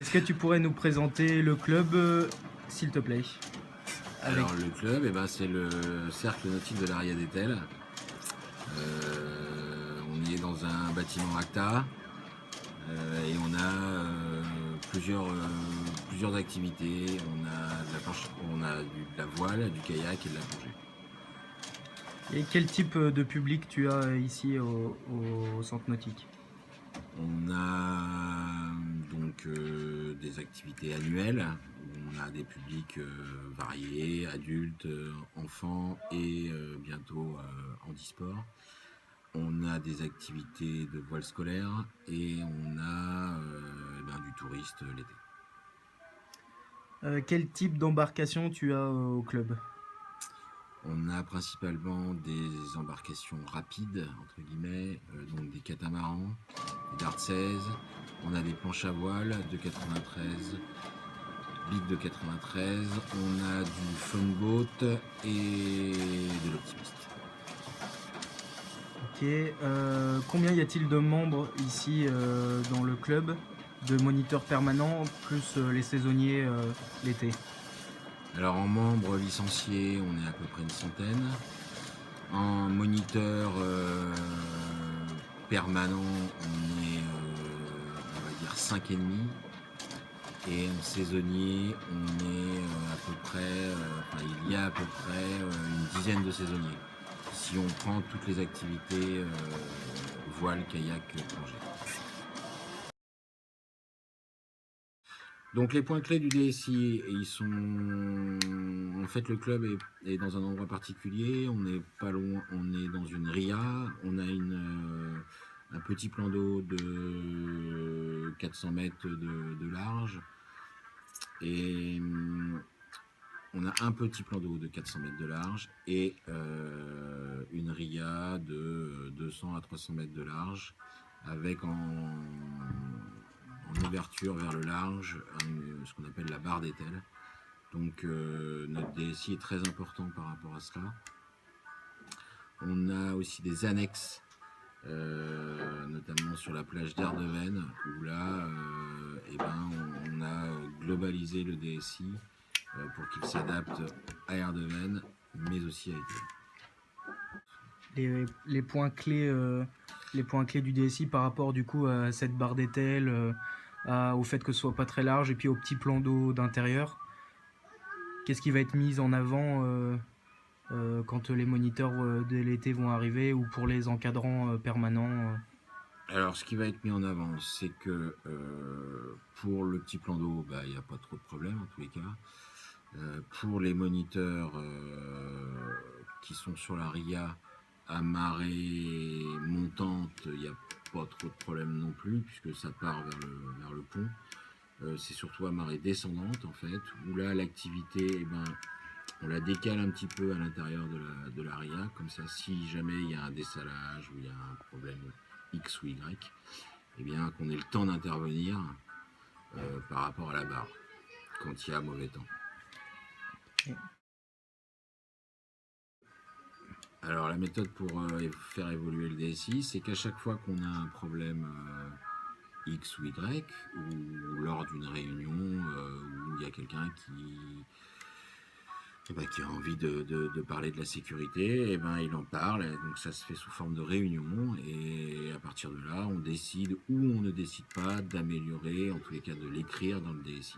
Est-ce que tu pourrais nous présenter le club, s'il te plaît? Avec... Alors le club, c'est le cercle nautique de l'Aria d'Etel. On y est dans un bâtiment ACTA et on a plusieurs activités. On a de la planche, de la voile, du kayak et de la plongée. Et quel type de public tu as ici au centre nautique? On a donc des activités annuelles où on a des publics variés, adultes, enfants et bientôt handisport. On a des activités de voile scolaire et on a du touriste l'été. Quel type d'embarcation tu as au club? On a principalement des embarcations rapides, entre guillemets, donc des catamarans, des Dart 16. On a des planches à voile de 93, Big de 93. On a du funboat et de l'optimiste. Ok. Combien y a-t-il de membres ici dans le club, de moniteurs permanents, plus les saisonniers l'été? Alors en membres licenciés, on est à peu près une centaine. En moniteur permanent, on est on va dire 5,5. Et en saisonnier, on est à peu près, il y a à peu près une dizaine de saisonniers. Si on prend toutes les activités voile, kayak, plongée. Donc les points clés du DSI, ils sont... En fait, le club est dans un endroit particulier, on n'est pas loin, on est dans une RIA, on a un petit plan d'eau de 400 mètres de large, et on a un petit plan d'eau de 400 mètres de large, et une RIA de 200 à 300 mètres de large, avec en ouverture vers le large, ce qu'on appelle la barre d'Etel. Donc notre DSI est très important par rapport à cela. On a aussi des annexes, notamment sur la plage d'Erdeven, où là, on a globalisé le DSI pour qu'il s'adapte à Erdeven, mais aussi à Etel. Les points clés du DSI par rapport du coup à cette barre d'étel, au fait que ce soit pas très large et puis au petit plan d'eau d'intérieur. Qu'est-ce qui va être mis en avant quand les moniteurs de l'été vont arriver ou pour les encadrants permanents? Alors ce qui va être mis en avant, c'est que pour le petit plan d'eau, il n'y a pas trop de problème en tous les cas. Pour les moniteurs qui sont sur la RIA à marée montante, il n'y a pas trop de problème non plus, puisque ça part vers le pont. C'est surtout à marée descendante en fait, où là l'activité, on la décale un petit peu à l'intérieur de la RIA, comme ça si jamais il y a un dessalage ou il y a un problème X ou Y, qu'on ait le temps d'intervenir par rapport à la barre, quand il y a mauvais temps. Alors la méthode pour faire évoluer le DSI, c'est qu'à chaque fois qu'on a un problème X ou Y, ou lors d'une réunion où il y a quelqu'un qui a envie de parler de la sécurité, il en parle, donc ça se fait sous forme de réunion, et à partir de là, on décide ou on ne décide pas d'améliorer, en tous les cas de l'écrire dans le DSI.